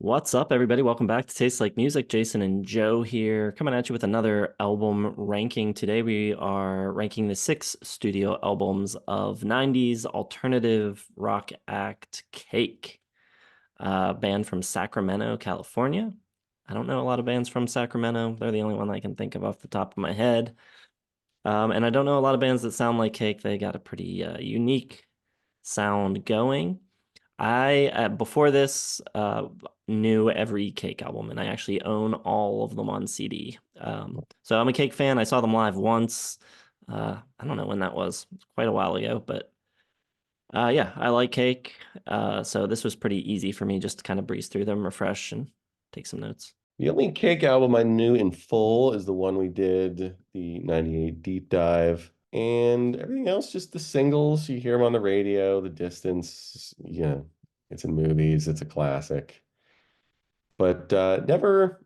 What's up, everybody? Welcome back to Taste Like Music. Jason and Joe here, coming at you with another album ranking. Today we are ranking the 6 studio albums of 90s alternative rock act Cake, a band from Sacramento, California. I don't know a lot of bands from Sacramento. They're the only one I can think of off the top of my head. And I don't know a lot of bands that sound like Cake. They got a pretty unique sound going. I before this knew every Cake album, and I actually own all of them on CD. So I'm a Cake fan. I saw them live once. I don't know when that was. It's quite a while ago, but yeah, I like Cake. So this was pretty easy for me just to kind of breeze through them, refresh, and take some notes. The only Cake album I knew in full is the one we did, the 98 deep dive. And everything else, just the singles. You hear them on the radio, The Distance, it's in movies, it's a classic. But never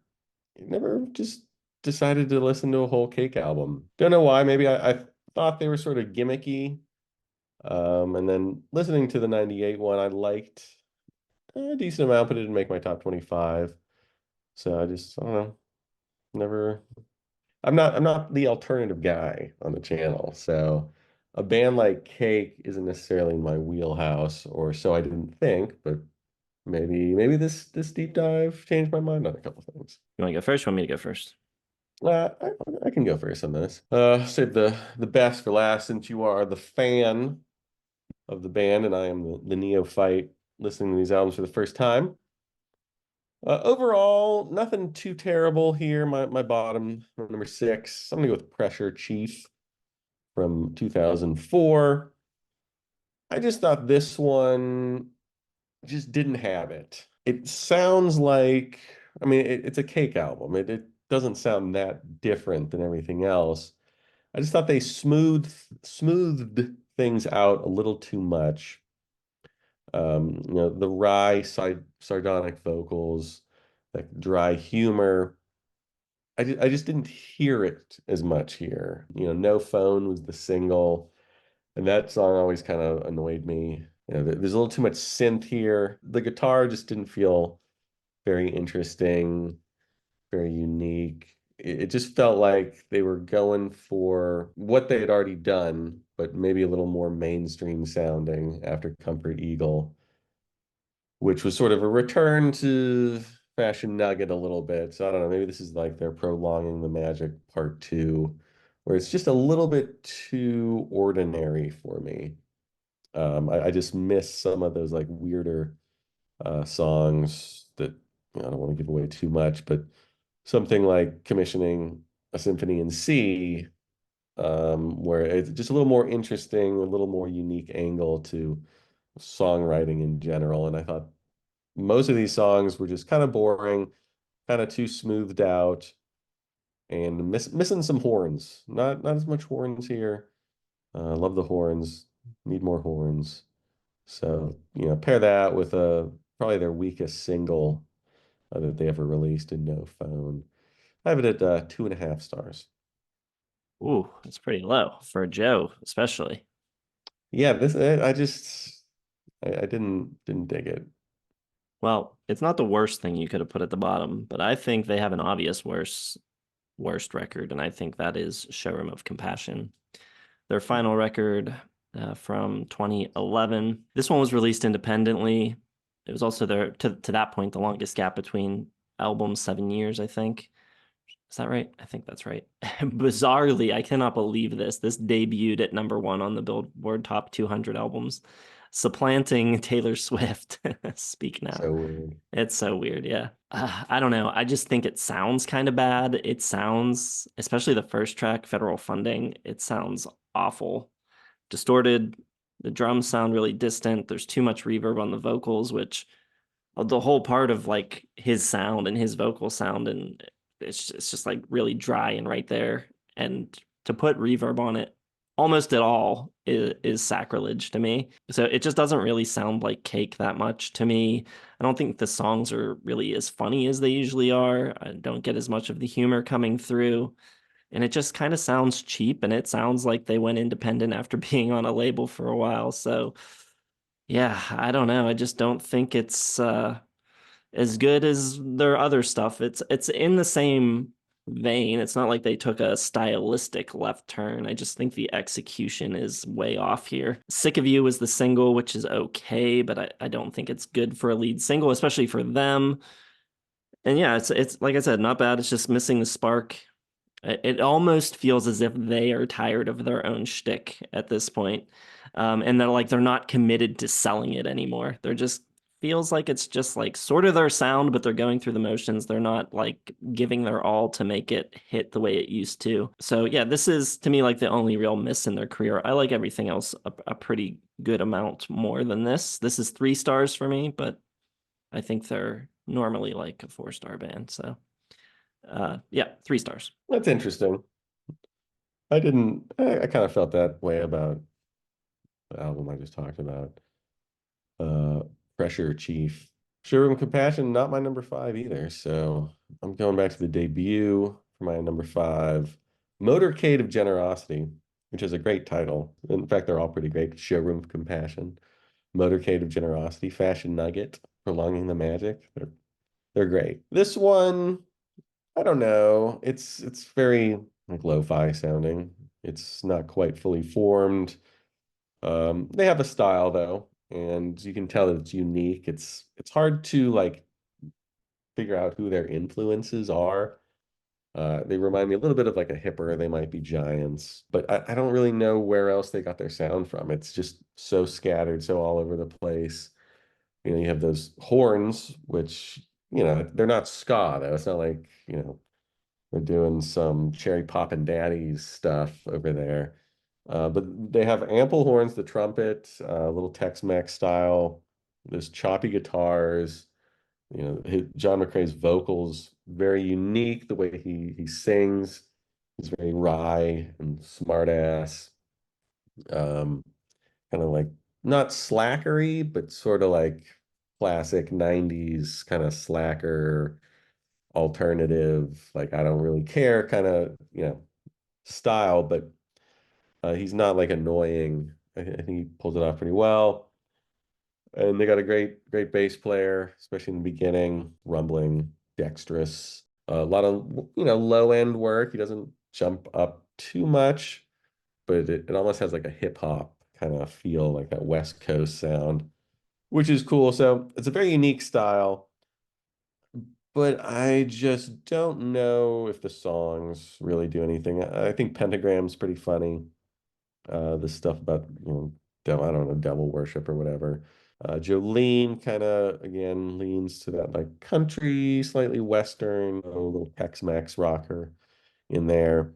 just decided to listen to a whole Cake album. Don't know why. Maybe I thought they were sort of gimmicky. And then listening to the 98 one, I liked a decent amount, but it didn't make my top 25. So I don't know, never. I'm not the alternative guy on the channel. So a band like Cake isn't necessarily in my wheelhouse, or so I didn't think, but maybe this deep dive changed my mind on a couple things. You want to go first? You want me to go first? I can go first on this. Save the best for last, since you are the fan of the band and I am the neophyte listening to these albums for the first time. Overall, nothing too terrible here. My bottom, number 6, I'm gonna go with Pressure Chief from 2004. I just thought this one just didn't have it. It sounds like, I mean, it's a Cake album. It doesn't sound that different than everything else. I just thought they smoothed things out a little too much. The wry, sardonic vocals, like dry humor. I just didn't hear it as much here. No Phone was the single, and that song always kind of annoyed me. There's a little too much synth here. The guitar just didn't feel very interesting, very unique. It just felt like they were going for what they had already done, but maybe a little more mainstream sounding after Comfort Eagle, which was sort of a return to Fashion Nugget a little bit. So I don't know, maybe this is like they're prolonging the magic part two, where it's just a little bit too ordinary for me. I just miss some of those like weirder songs that I don't want to give away too much, but something like commissioning a symphony in C, where it's just a little more interesting, a little more unique angle to songwriting in general. And I thought most of these songs were just kind of boring, kind of too smoothed out, and missing some horns. Not as much horns here. Love the horns. Need more horns. So, pair that with probably their weakest single that they ever released in No Phone. I have it at 2.5 stars. Ooh, that's pretty low for Joe, especially. Yeah, this I didn't dig it. Well, it's not the worst thing you could have put at the bottom, but I think they have an obvious worst record, and I think that is Showroom of Compassion. Their final record from 2011. This one was released independently. It was also their to that point the longest gap between albums, 7 years, I think. Is that right? I think that's right. Bizarrely, I cannot believe this. This debuted at #1 on the Billboard Top 200 albums, supplanting Taylor Swift. Speak now. So weird. It's so weird, yeah. I don't know. I just think it sounds kind of bad. It sounds, especially the first track, Federal Funding, it sounds awful. Distorted. The drums sound really distant. There's too much reverb on the vocals, which the whole part of like his sound and his vocal sound, and it's just like really dry and right there. And to put reverb on it almost at all is sacrilege to me. So it just doesn't really sound like Cake that much to me. I don't think the songs are really as funny as they usually are. I don't get as much of the humor coming through. And it just kind of sounds cheap, and it sounds like they went independent after being on a label for a while. So yeah, I don't know. I just don't think as good as their other stuff. It's in the same vein. It's not like they took a stylistic left turn. I just think the execution is way off here. Sick of You is the single, which is okay, but I don't think it's good for a lead single, especially for them. And yeah, it's like I said, not bad. It's just missing the spark. It almost feels as if they are tired of their own shtick at this point. And they're not committed to selling it anymore. They're just feels like it's just like sort of their sound, but they're going through the motions. They're not like giving their all to make it hit the way it used to. So yeah, this is to me like the only real miss in their career. I like everything else a pretty good amount more than this. This is 3 stars for me, but I think they're normally like a 4-star band. So yeah, 3 stars. That's interesting. I didn't. I kind of felt that way about the album I just talked about. Uh, Pressure Chief. Showroom Compassion, not my number five either. So I'm going back to the debut for my number five. Motorcade of Generosity, which is a great title. In fact, they're all pretty great. Showroom Compassion, Motorcade of Generosity, Fashion Nugget, Prolonging the Magic. They're great. This one, I don't know. It's very like lo-fi sounding. It's not quite fully formed. They have a style though, and you can tell that it's unique. It's hard to like figure out who their influences are. They remind me a little bit of like a hipper. They might be Giants, but I don't really know where else they got their sound from. It's just so scattered, so all over the place. You know, you have those horns, which, you know, they're not ska though. It's not like, you know, they're doing some Cherry Poppin' Daddies stuff over there. But they have ample horns, the trumpet, a little Tex-Mex style. There's choppy guitars. You know, John McCrea's vocals very unique. The way he sings, he's very wry and smart ass. Um, Kind of like not slackery, but sort of like classic '90s kind of slacker alternative. Like I don't really care kind of, you know, style, but he's not like annoying. I think he pulls it off pretty well. And they got a great bass player, especially in the beginning, rumbling, dexterous. A lot of, you know, low end work. He doesn't jump up too much, but it almost has like a hip hop kind of feel, like that West Coast sound, which is cool. So it's a very unique style, but I just don't know if the songs really do anything. I think Pentagram's pretty funny. The stuff about, you know, I don't know, devil worship or whatever. Jolene kind of again leans to that like country, slightly western, a little Tex-Mex rocker in there.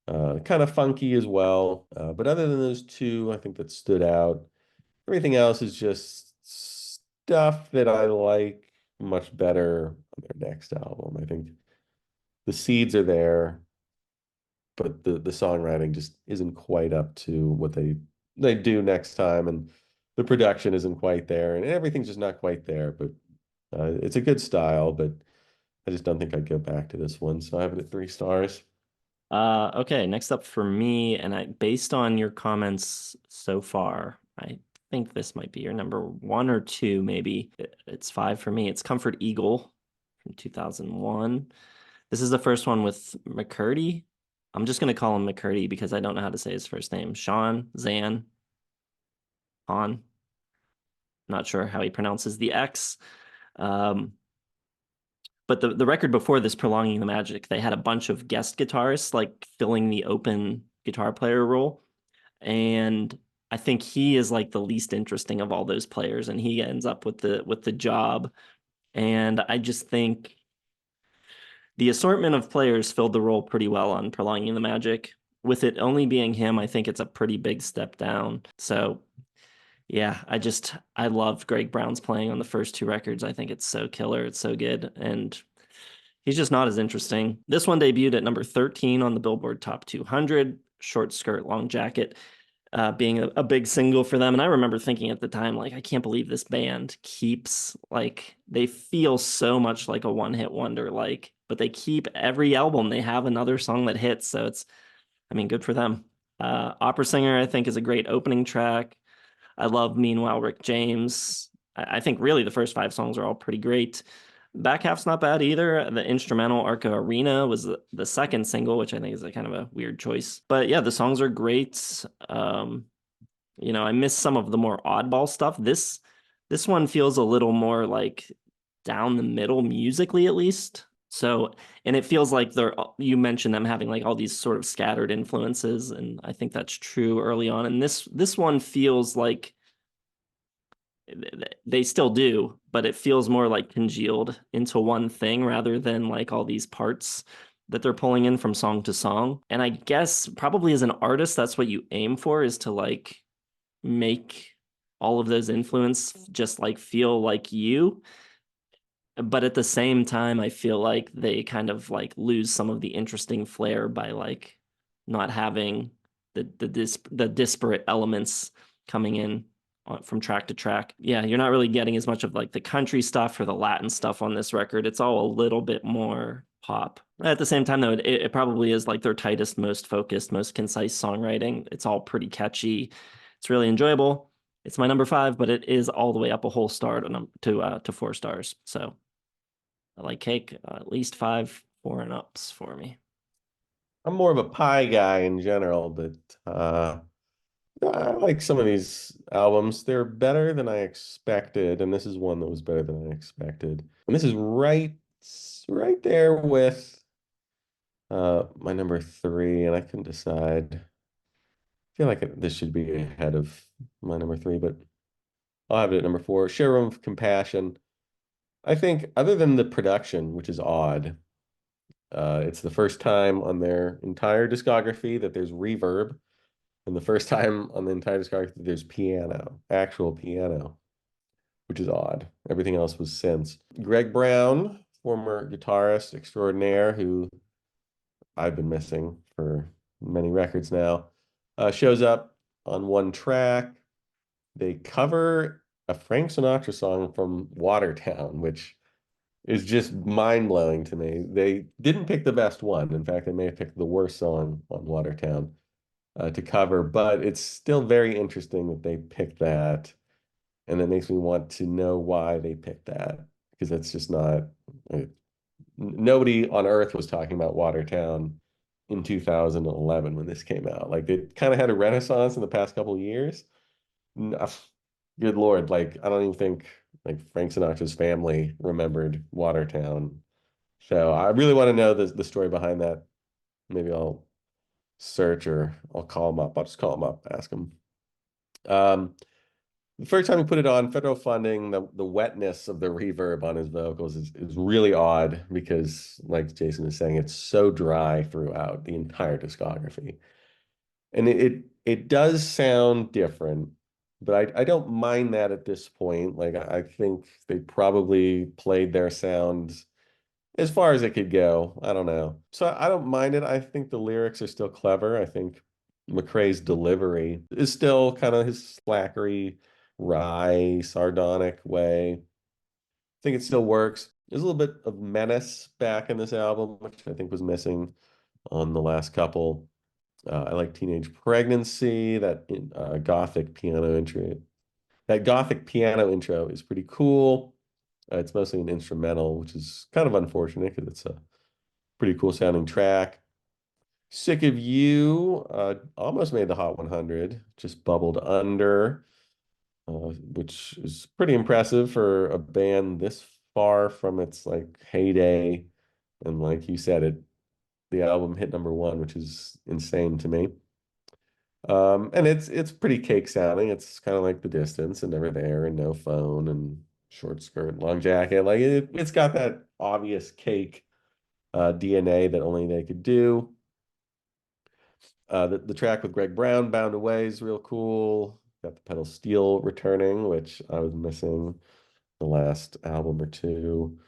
Kind of funky as well. But other than those two, I think that stood out. Everything else is just stuff that I like much better on their next album. I think the seeds are there, but the songwriting just isn't quite up to what they do next time, and the production isn't quite there, and everything's just not quite there. But it's a good style, but I just don't think I'd go back to this one, so I have it at 3 stars. Okay, next up for me, and based on your comments so far, I think this might be your number 1 or 2, maybe. It's 5 for me. It's Comfort Eagle from 2001. This is the first one with McCurdy. I'm just gonna call him McCurdy because I don't know how to say his first name. Sean, Xan, Han. Not sure how he pronounces the X. Um, but the record before this, Prolonging the Magic, they had a bunch of guest guitarists like filling the open guitar player role. And I think he is like the least interesting of all those players, and he ends up with the job. And I just think the assortment of players filled the role pretty well on Prolonging the Magic. With it only being him, I think it's a pretty big step down. So yeah, I love Greg Brown's playing on the first 2 records. I think it's so killer. It's so good. And he's just not as interesting. This one debuted at number 13 on the Billboard Top 200, Short Skirt, Long Jacket, being a big single for them. And I remember thinking at the time, like, I can't believe this band keeps, like, they feel so much like a one-hit wonder, like, but they keep every album, they have another song that hits. So it's, I mean, good for them. Opera Singer, I think, is a great opening track. I love Meanwhile Rick James. I think really the first five songs are all pretty great. Back half's not bad either. The instrumental Arca Arena was the second single, which I think is a kind of a weird choice. But yeah, the songs are great. I miss some of the more oddball stuff. This one feels a little more like down the middle musically, at least. So, and it feels like you mentioned them having like all these sort of scattered influences, and I think that's true early on. And this one feels like they still do, but it feels more like congealed into one thing rather than like all these parts that they're pulling in from song to song. And I guess probably as an artist, that's what you aim for, is to like make all of those influence just like feel like you. But at the same time, I feel like they kind of like lose some of the interesting flair by like not having the disparate elements coming in from track to track. Yeah, you're not really getting as much of like the country stuff or the Latin stuff on this record. It's all a little bit more pop. At the same time, though, it probably is like their tightest, most focused, most concise songwriting. It's all pretty catchy. It's really enjoyable. It's my number five, but it is all the way up a whole star to 4 stars. So I like Cake, at least 5, 4 and ups for me. I'm more of a pie guy in general, but I like some of these albums. They're better than I expected, and this is one that was better than I expected. And this is right there with my number three, and I couldn't decide. I feel like this should be ahead of my number three, but I'll have it at number four. Showroom of Compassion. I think other than the production, which is odd, it's the first time on their entire discography that there's reverb, and the first time on the entire discography that there's piano, actual piano, which is odd. Everything else was synths. Greg Brown, former guitarist extraordinaire, who I've been missing for many records now, shows up on one track. They cover a Frank Sinatra song from Watertown, which is just mind-blowing to me. They didn't pick the best one. In fact, they may have picked the worst song on Watertown to cover, but it's still very interesting that they picked that. And that makes me want to know why they picked that, because that's just not, uh, nobody on earth was talking about Watertown in 2011 when this came out. Like it kind of had a renaissance in the past couple of years. Good Lord, like I don't even think like Frank Sinatra's family remembered Watertown. So I really want to know the story behind that. Maybe I'll search or I'll call him up. I'll just call him up, ask him. Um, the first time he put it on, federal funding, the wetness of the reverb on his vocals is really odd because, like Jason is saying, it's so dry throughout the entire discography. And it does sound different, but I don't mind that at this point. Like I think they probably played their sound as far as it could go. I don't know. So I don't mind it. I think the lyrics are still clever. I think McCrea's delivery is still kind of his slackery, wry, sardonic way. I think it still works. There's a little bit of menace back in this album, which I think was missing on the last couple. I like Teenage Pregnancy, that gothic piano intro. That gothic piano intro is pretty cool. It's mostly an instrumental, which is kind of unfortunate because it's a pretty cool sounding track. Sick of You almost made the Hot 100, just bubbled under, which is pretty impressive for a band this far from its like heyday. And like you said, the album hit number one, which is insane to me. And it's pretty Cake sounding. It's kind of like The Distance and Never There and No Phone and Short Skirt, Long Jacket. Like it's got that obvious Cake DNA that only they could do. The track with Greg Brown, Bound Away, is real cool. Got the pedal steel returning, which I was missing the last album or two.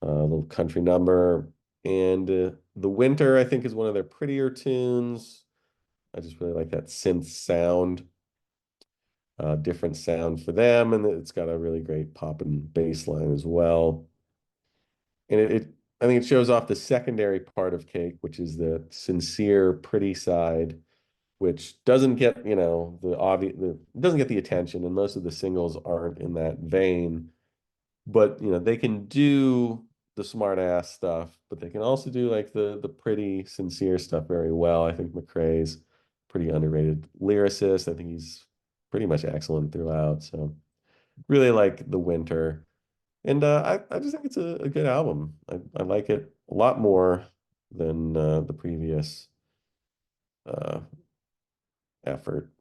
A little country number. And The Winter, I think, is one of their prettier tunes. I just really like that synth sound. Different sound for them, and it's got a really great pop and bass line as well. And I think it shows off the secondary part of Cake, which is the sincere, pretty side. which doesn't get, the obvious, doesn't get the attention, and most of the singles aren't in that vein. But they can do the smart ass stuff, but they can also do like the pretty sincere stuff very well. I think McCrea's pretty underrated lyricist. I think he's pretty much excellent throughout. So really like The Winter. And I just think it's a good album. I like it a lot more than the previous uh, effort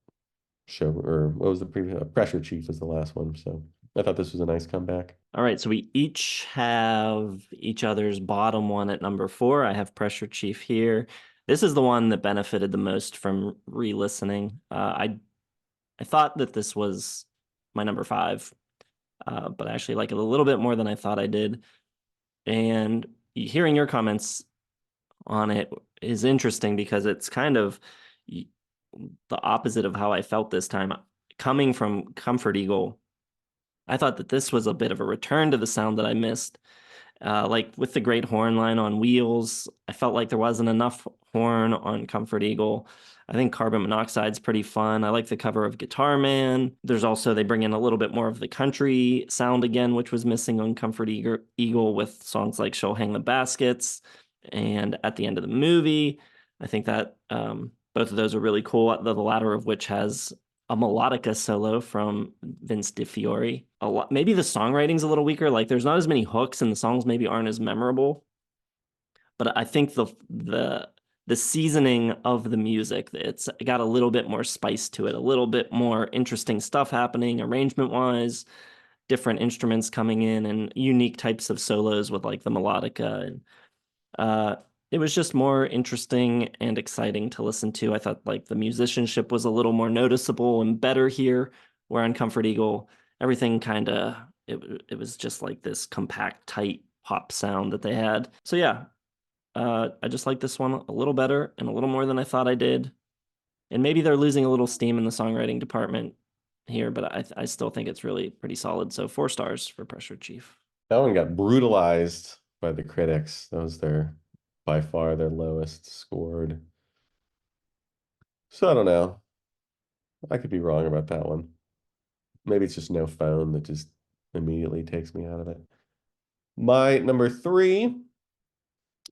show, or what was the previous? Pressure Chief was the last one. So I thought this was a nice comeback. All right, so we each have each other's bottom one at number 4. I have Pressure Chief here. This is the one that benefited the most from re-listening. I thought that this was my number 5, but I actually like it a little bit more than I thought I did. And hearing your comments on it is interesting because it's kind of the opposite of how I felt this time. Coming from Comfort Eagle, I thought that this was a bit of a return to the sound that I missed. Like with the great horn line on Wheels, I felt like there wasn't enough horn on Comfort Eagle. I think Carbon Monoxide's pretty fun. I like the cover of Guitar Man. There's also, they bring in a little bit more of the country sound again, which was missing on Comfort Eagle with songs like She'll Hang the Baskets and At the End of the Movie. I think that both of those are really cool, the latter of which has a melodica solo from Vince DiFiore. A lot, maybe the songwriting's a little weaker. Like there's not as many hooks, and the songs maybe aren't as memorable. But I think the seasoning of the music, it's got a little bit more spice to it, a little bit more interesting stuff happening arrangement wise, different instruments coming in, and unique types of solos with like the melodica and uh, it was just more interesting and exciting to listen to. I thought like the musicianship was a little more noticeable and better here, where on Comfort Eagle, everything kind of it was just like this compact, tight pop sound that they had. So yeah, I just like this one a little better and a little more than I thought I did. And maybe they're losing a little steam in the songwriting department here, but I still think it's really pretty solid. So 4 stars for Pressure Chief. That one got brutalized by the critics. That was by far their lowest scored. So I don't know. I could be wrong about that one. Maybe it's just no phone that just immediately takes me out of it. My number 3,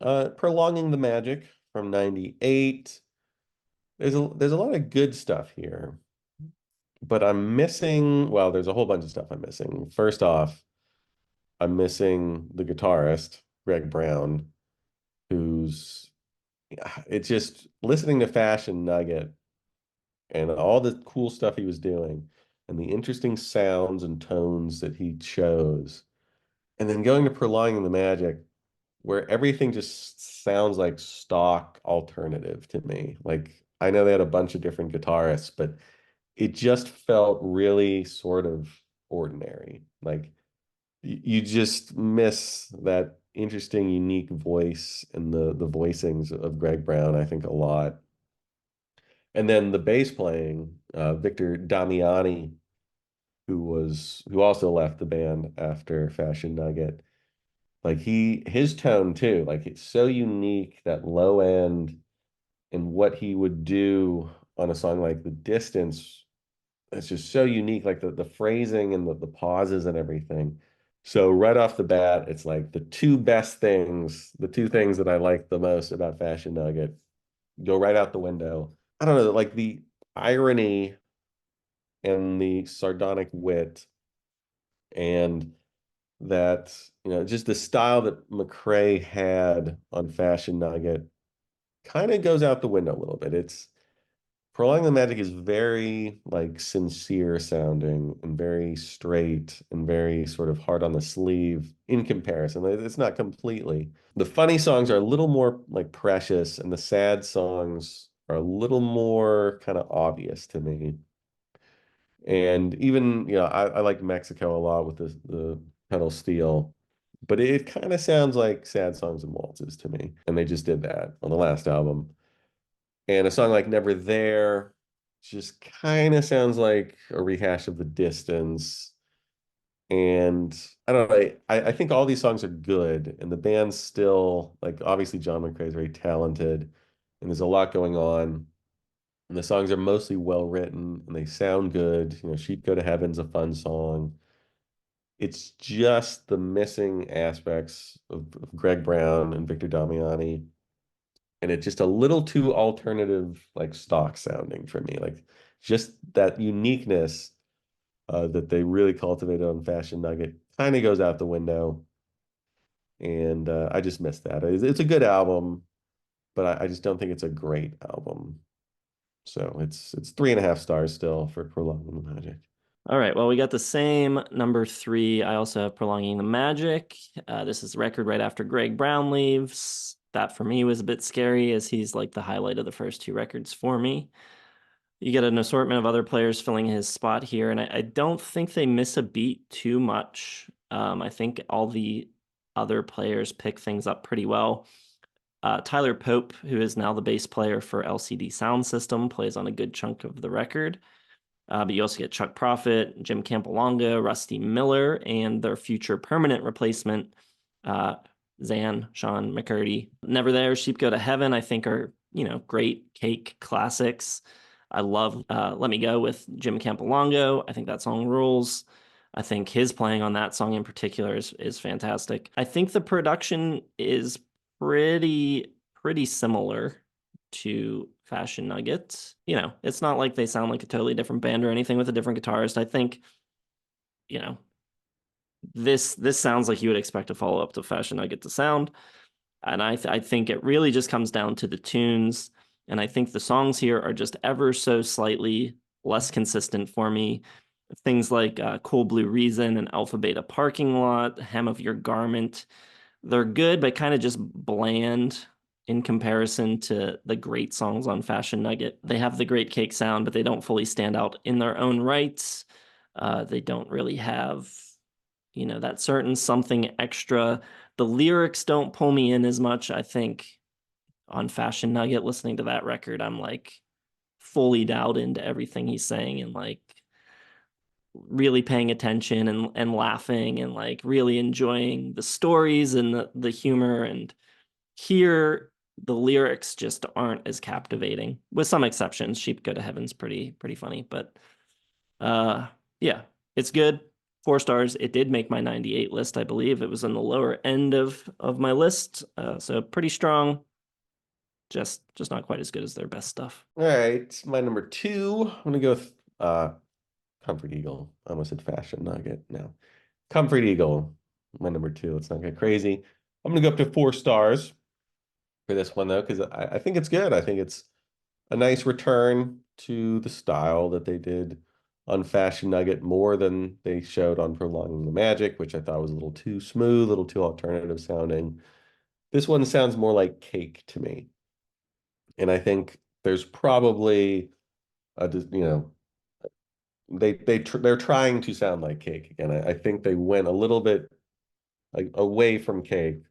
Prolonging the Magic from 98. There's a lot of good stuff here, but I'm missing, well, there's a whole bunch of stuff I'm missing. First off, I'm missing the guitarist, Greg Brown, who's it's just listening to Fashion Nugget and all the cool stuff he was doing and the interesting sounds and tones that he chose. And then going to Prolonging the Magic, where everything just sounds like stock alternative to me. Like I know they had a bunch of different guitarists, but it just felt really sort of ordinary. Like you just miss that interesting, unique voice and the voicings of Greg Brown, I think, a lot. And then the bass playing, Victor Damiani, who also left the band after Fashion Nugget. Like his tone too, like it's so unique, that low end, and what he would do on a song like The Distance. It's just so unique, like the phrasing and the pauses and everything. So right off the bat, it's like the two best things, the two things that I like the most about Fashion Nugget go right out the window. I don't know, like the irony and the sardonic wit, and that, just the style that McCrea had on Fashion Nugget kind of goes out the window a little bit. It's Prolonging the Magic is very like sincere sounding and very straight and very sort of hard on the sleeve in comparison. It's not completely. The funny songs are a little more like precious, and the sad songs are a little more kind of obvious to me. And even, I like Mexico a lot with the pedal steel, but it kind of sounds like sad songs and waltzes to me. And they just did that on the last album. And a song like Never There just kind of sounds like a rehash of The Distance. And I don't know, I think all these songs are good, and the band's still like, obviously John McCrea is very talented and there's a lot going on. And the songs are mostly well written and they sound good. Sheep Go to Heaven's a fun song. It's just the missing aspects of Greg Brown and Victor Damiani, and it's just a little too alternative, like stock sounding for me. Like just that uniqueness that they really cultivated on Fashion Nugget kind of goes out the window, and I just missed that. It's a good album, but I just don't think it's a great album. So it's 3.5 stars still for Prolonging the Magic. All right. Well, we got the same number three. I also have Prolonging the Magic. This is the record right after Greg Brown leaves. That for me was a bit scary as he's like the highlight of the first two records for me. You get an assortment of other players filling his spot here, and I don't think they miss a beat too much. I think all the other players pick things up pretty well. Tyler Pope, who is now the bass player for LCD Sound System, plays on a good chunk of the record. But you also get Chuck Prophet, Jim Campolonga, Rusty Miller, and their future permanent replacement, uh, Shon McCurdy. Never There, Sheep Go to Heaven, I think are, great Cake classics. I love Let Me Go with Jim Campolongo. I think that song rules. I think his playing on that song in particular is fantastic. I think the production is pretty similar to Fashion Nugget. It's not like they sound like a totally different band or anything with a different guitarist. I think, you know, this sounds like you would expect a follow up to Fashion Nugget to sound, and I think it really just comes down to the tunes, and I think the songs here are just ever so slightly less consistent for me. Things like Cool Blue Reason and Alpha Beta Parking Lot, Hem of Your Garment, they're good, but kind of just bland in comparison to the great songs on Fashion Nugget. They have the great Cake sound, but they don't fully stand out in their own rights. They don't really have, that certain something extra. The lyrics don't pull me in as much. I think on Fashion Nugget, listening to that record, I'm like fully dialed into everything he's saying and like really paying attention and laughing and like really enjoying the stories and the humor. And here the lyrics just aren't as captivating, with some exceptions. Sheep Go to Heaven's pretty funny, but yeah, it's good. 4 stars. It did make my 98 list, I believe. It was on the lower end of my list, so pretty strong. Just not quite as good as their best stuff. All right, my number two. I'm gonna go with Comfort Eagle. I almost said Fashion Nugget. No, Comfort Eagle. My number two. Let's not get crazy. I'm gonna go up to 4 stars for this one though, because I think it's good. I think it's a nice return to the style that they did on Fashion Nugget more than they showed on Prolonging the Magic, which I thought was a little too smooth, a little too alternative sounding. This one sounds more like Cake to me. And I think there's probably they're trying to sound like Cake again. I think they went a little bit like away from Cake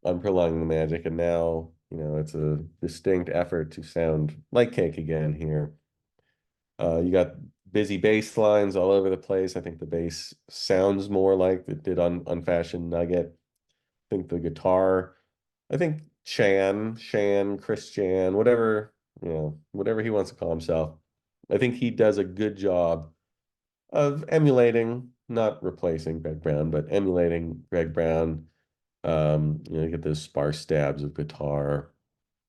on Prolonging the Magic, and now it's a distinct effort to sound like Cake again here. You got busy bass lines all over the place. I think the bass sounds more like it did on Fashion Nugget. I think the guitar, I think Chris Chan, whatever he wants to call himself. I think he does a good job of emulating, not replacing Greg Brown, but emulating Greg Brown. You get those sparse stabs of guitar.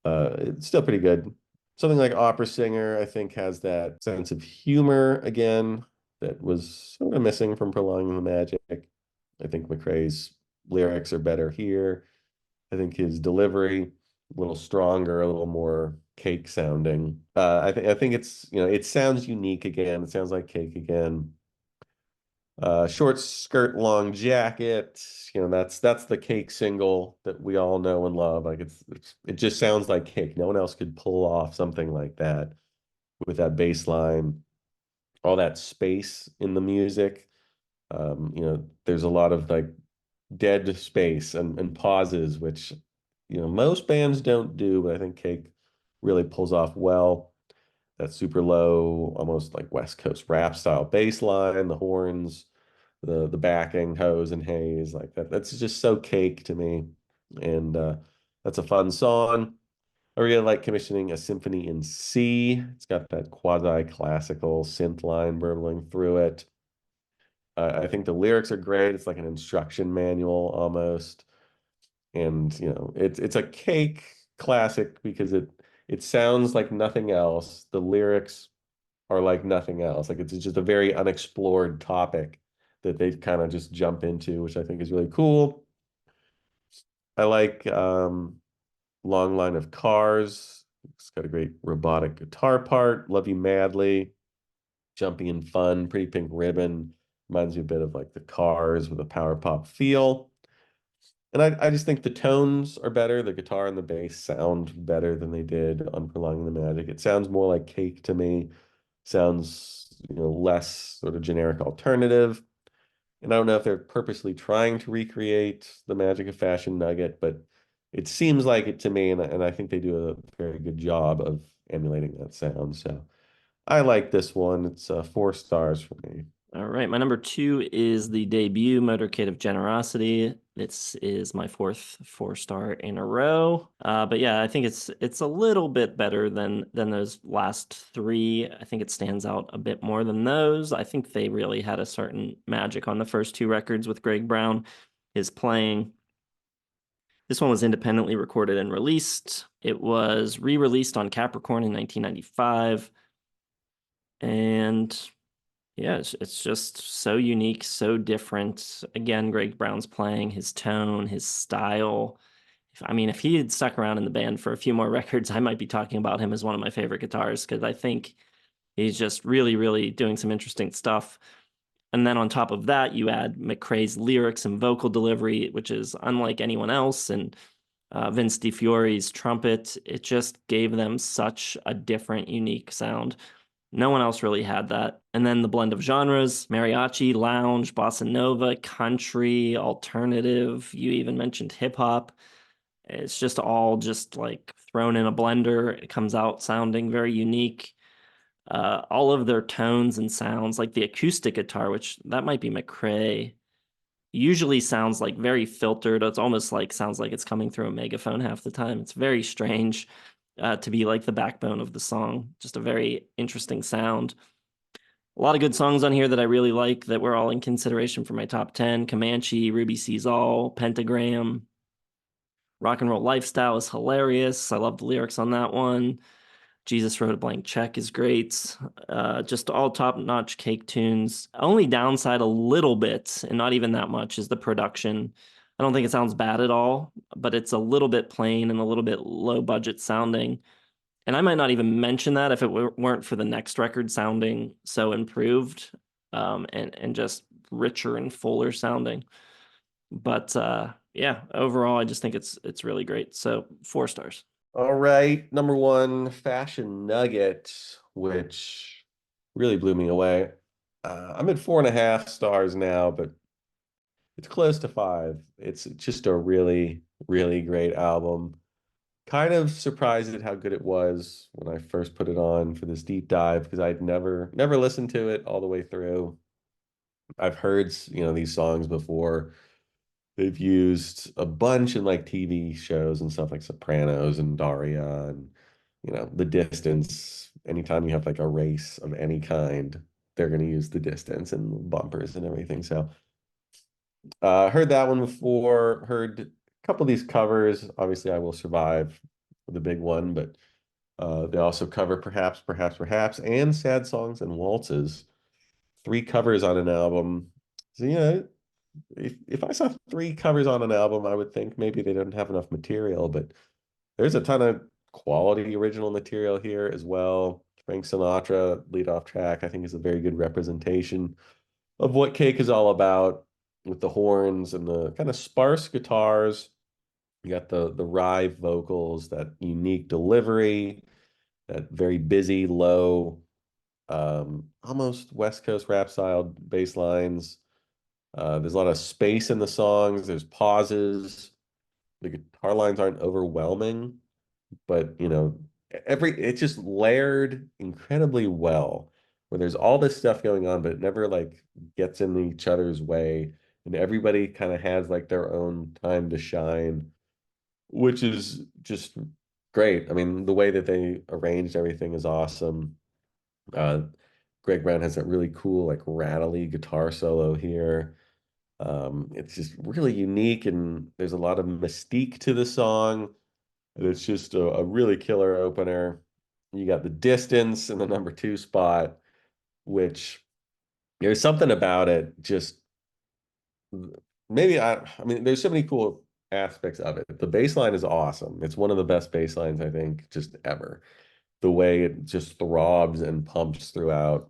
It's still pretty good. Something like Opera Singer, I think, has that sense of humor again that was sort of missing from Prolonging the Magic. I think McCrea's lyrics are better here. I think his delivery a little stronger, a little more Cake sounding. I think it sounds unique again. It sounds like Cake again. Short skirt, long jacket. That's the Cake single that we all know and love. Like it just sounds like Cake. No one else could pull off something like that with that bass line, all that space in the music. There's a lot of like dead space and pauses, which most bands don't do, but I think Cake really pulls off well. That super low, almost like West Coast rap style bass line, the horns, the backing, hose and haze, like that. That's just so Cake to me. And that's a fun song. I really like commissioning a symphony in C. It's got that quasi-classical synth line burbling through it. I think the lyrics are great. It's like an instruction manual almost. And it's a cake classic because it sounds like nothing else. The lyrics are like nothing else. Like it's just a very unexplored topic that they kind of just jump into, which I think is really cool. I like Long Line of Cars. It's got a great robotic guitar part. Love You Madly, jumpy and fun. Pretty Pink Ribbon reminds me a bit of like the Cars with a power pop feel. And I just think the tones are better. The guitar and the bass sound better than they did on Prolonging the Magic. It sounds more like Cake to me. Sounds, less sort of generic alternative. And I don't know if they're purposely trying to recreate the magic of Fashion Nugget, but it seems like it to me, and I think they do a very good job of emulating that sound. So I like this one. It's 4 stars for me. All right, my number 2 is the debut Motorcade of Generosity. This is my fourth 4-star in a row. But yeah, I think it's a little bit better than those last 3. I think it stands out a bit more than those. I think they really had a certain magic on the first 2 records with Greg Brown, his playing. This one was independently recorded and released. It was re-released on Capricorn in 1995. And yeah, it's just so unique, so different. Again, Greg Brown's playing, his tone, his style. If he had stuck around in the band for a few more records, I might be talking about him as one of my favorite guitarists because I think he's just really, really doing some interesting stuff. And then on top of that, you add McCrea's lyrics and vocal delivery, which is unlike anyone else, and Vince DiFiore's trumpet. It just gave them such a different, unique sound. No one else really had that. And then the blend of genres, mariachi, lounge, bossa nova, country, alternative. You even mentioned hip hop. It's just all just like thrown in a blender. It comes out sounding very unique. All of their tones and sounds, like the acoustic guitar, which that might be McCrea, usually sounds like very filtered. It's almost like sounds like it's coming through a megaphone half the time. It's very strange to be like the backbone of the song. Just a very interesting sound. A lot of good songs on here that I really like that were all in consideration for my top 10. Comanche, Ruby Sees All, Pentagram. Rock and Roll Lifestyle is hilarious. I love the lyrics on that one. Jesus Wrote a Blank Check is great. Just all top-notch cake tunes. Only downside a little bit, and not even that much, is the production. I don't think it sounds bad at all, but it's a little bit plain and a little bit low budget sounding. And I might not even mention that if it weren't for the next record sounding so improved, and just richer and fuller sounding. But yeah, overall, I just think it's really great. So 4 stars. All right, number 1, Fashion Nugget, which really blew me away. I'm at 4.5 stars now, but it's close to 5. It's just a really, really great album. Kind of surprised at how good it was when I first put it on for this deep dive because I'd never listened to it all the way through. I've heard, these songs before. They've used a bunch in like TV shows and stuff like Sopranos and Daria and The Distance. Anytime you have like a race of any kind, they're going to use The Distance and bumpers and everything. So heard that one before, heard a couple of these covers. Obviously, I Will Survive, the big one, but they also cover Perhaps, Perhaps, Perhaps, and Sad Songs and Waltzes. 3 covers on an album. So, if I saw 3 covers on an album, I would think maybe they didn't have enough material, but there's a ton of quality original material here as well. Frank Sinatra, lead off track, I think is a very good representation of what Cake is all about with the horns and the kind of sparse guitars. You got the wry vocals, that unique delivery, that very busy, low, almost West Coast rap style bass lines. There's a lot of space in the songs. There's pauses. The guitar lines aren't overwhelming, but it's just layered incredibly well. Where there's all this stuff going on, but it never like gets in each other's way, and everybody kind of has like their own time to shine, which is just great. I mean, the way that they arranged everything is awesome. Uh, Greg Brown has that really cool, like rattly guitar solo here. It's just really unique, and there's a lot of mystique to the song. And it's just a really killer opener. You got the distance in the number two spot, which there's something about it. Just maybe I mean, there's so many cool aspects of it. The bass line is awesome. It's one of the best bass lines I think just ever. The way it just throbs and pumps throughout.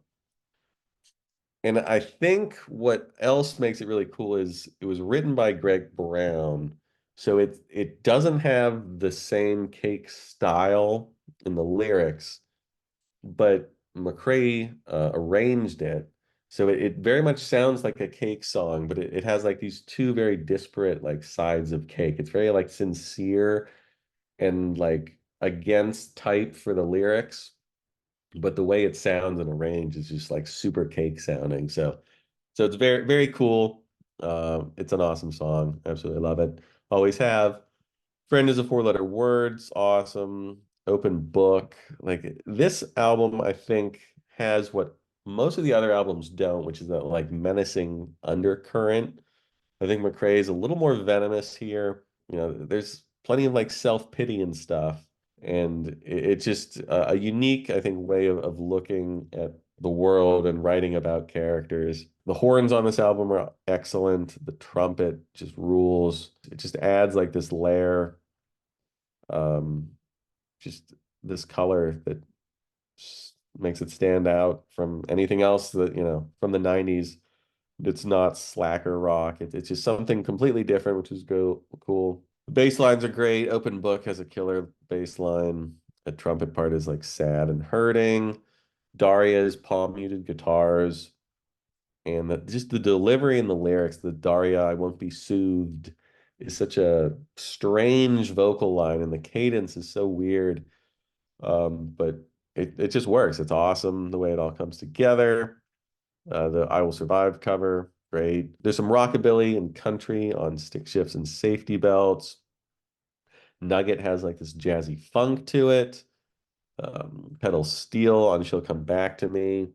And I think what else makes it really cool is it was written by Greg Brown. So it doesn't have the same cake style in the lyrics, but McCrea arranged it. So it very much sounds like a cake song, but it has like these two very disparate like sides of cake. It's very like sincere and like against type for the lyrics, but the way it sounds and arranged is just like super cake sounding. So it's very, very cool. It's an awesome song. Absolutely love it. Always have. Friend is a four-letter words. Awesome. Open book. Like this album, I think, has what most of the other albums don't, which is that like menacing undercurrent. I think McCrae is a little more venomous here. You know, there's plenty of like self-pity and stuff. And it's just a unique, I think, way of looking at the world and writing about characters. The horns on this album are excellent. The trumpet just rules. It just adds like this layer, um, just this color that makes it stand out from anything else that, from the 90s. It's not slacker rock. It's just something completely different, which is cool. The bass lines are great. Open Book has a killer bass line. The trumpet part is like sad and hurting. Daria's palm muted guitars and just the delivery and the lyrics. The Daria, I won't be soothed, is such a strange vocal line, and the cadence is so weird. But it just works. It's awesome the way it all comes together. The I Will Survive cover, great. There's some rockabilly and country on Stick Shifts and Safety Belts. Nugget has like this jazzy funk to it. Pedal Steel on She'll Come Back to Me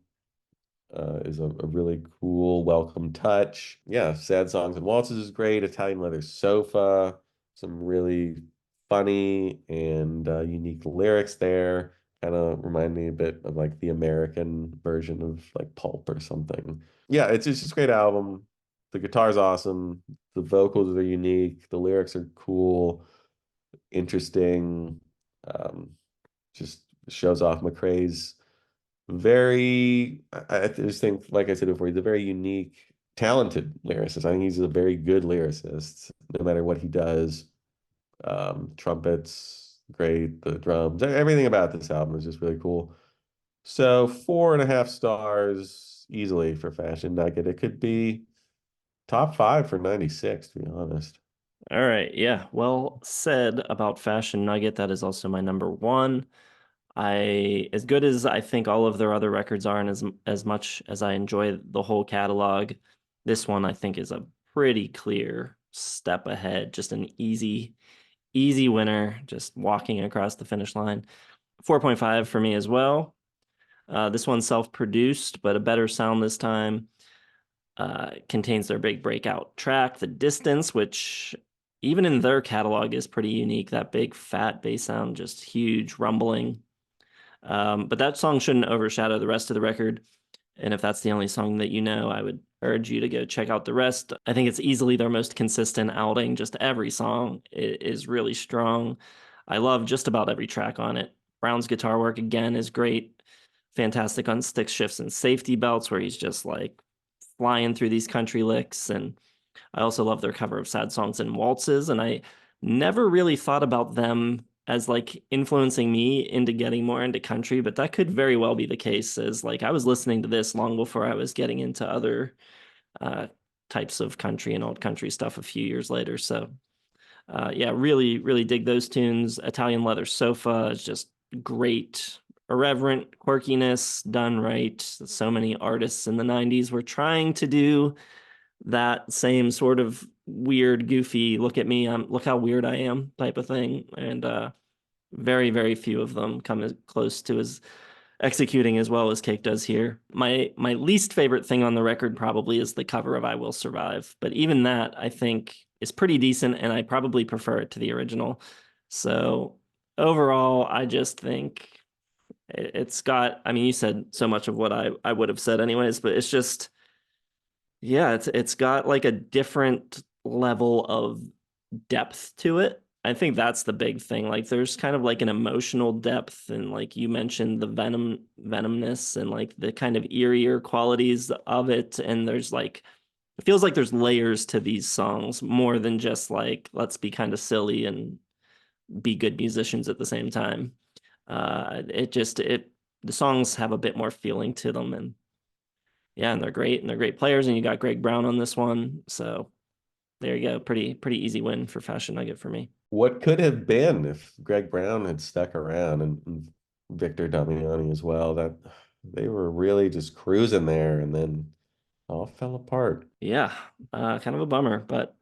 is a really cool, welcome touch. Yeah, Sad Songs and Waltzes is great. Italian Leather Sofa, some really funny and unique lyrics there. Kind of remind me a bit of like the American version of like Pulp or something. Yeah, it's just a great album. The guitar's awesome. The vocals are unique. The lyrics are cool, interesting. Um, just shows off McCrae's I just think, like I said before, he's a very unique, talented lyricist. I think he's a very good lyricist, no matter what he does. Trumpets, great, the drums, everything about this album is just really cool. So 4.5 stars easily for Fashion Nugget. It could be top five for 96, to be honest. All right, yeah, well said about Fashion Nugget. That is also my number one. As good as I think all of their other records are, and as much as I enjoy the whole catalog, this one I think is a pretty clear step ahead. Just an easy winner, just walking across the finish line. 4.5 for me as well. This one's self-produced, but a better sound this time. Contains their big breakout track, The Distance, which even in their catalog is pretty unique. That big fat bass sound, just huge rumbling. But that song shouldn't overshadow the rest of the record. And if that's the only song that you know, I would urge you to go check out the rest. I think it's easily their most consistent outing. Just every song is really strong. I love just about every track on it. Brown's guitar work again is great. Fantastic on Stick Shifts and Safety Belts, where he's just like flying through these country licks. And I also love their cover of Sad Songs and Waltzes. And I never really thought about them as like influencing me into getting more into country, but that could very well be the case, as like I was listening to this long before I was getting into other uh, types of country and old country stuff a few years later. So yeah, really dig those tunes. Italian Leather Sofa is just great. Irreverent quirkiness done right. So many artists in the 90s were trying to do that same sort of weird, goofy, look at me, look how weird I am type of thing. And Very, very few of them come as close to as executing as well as Cake does here. My least favorite thing on the record probably is the cover of I Will Survive, but even that I think is pretty decent, and I probably prefer it to the original. So overall, I just think it's got, I mean, you said so much of what I would have said anyways, but it's just, yeah, it's got like a different level of depth to it. I think that's the big thing. Like there's kind of like an emotional depth, and like you mentioned the venomness and like the kind of eerier qualities of it, and there's like it feels like there's layers to these songs more than just like let's be kind of silly and be good musicians at the same time. It just it the songs have a bit more feeling to them, and yeah, and they're great players, and you got Greg Brown on this one, so there you go. Pretty easy win for Fashion Nugget for me. What could have been if Greg Brown had stuck around and Victor Damiani as well? That they were really just cruising there, and then all fell apart. Yeah, kind of a bummer, but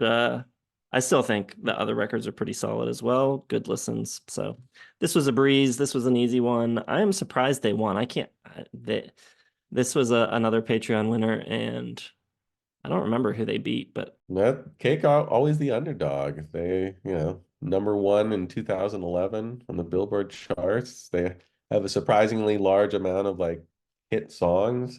I still think the other records are pretty solid as well. Good listens. So this was a breeze. This was an easy one. I am surprised they won. I can't. This was another Patreon winner, and I don't remember who they beat, but That Cake always the underdog. They, number one in 2011 on the Billboard charts. They have a surprisingly large amount of like hit songs.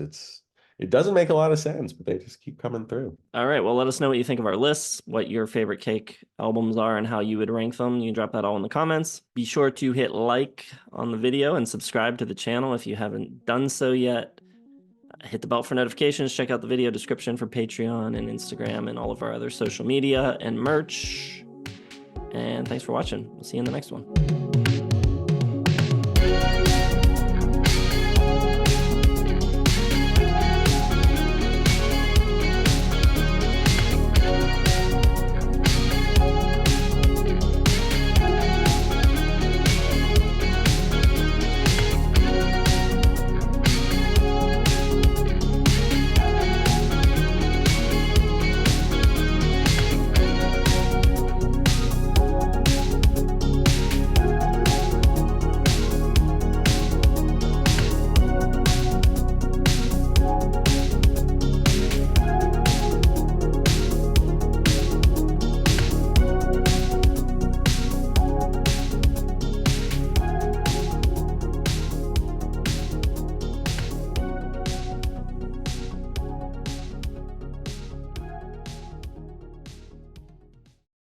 It doesn't make a lot of sense, but they just keep coming through. all right. Well, let us know what you think of our lists, what your favorite Cake albums are, and how you would rank them. You can drop that all in the comments. Be sure to hit like on the video and subscribe to the channel if you haven't done so yet. Hit the bell for notifications. Check out the video description for Patreon and Instagram and all of our other social media and merch. And thanks for watching. We'll see you in the next one.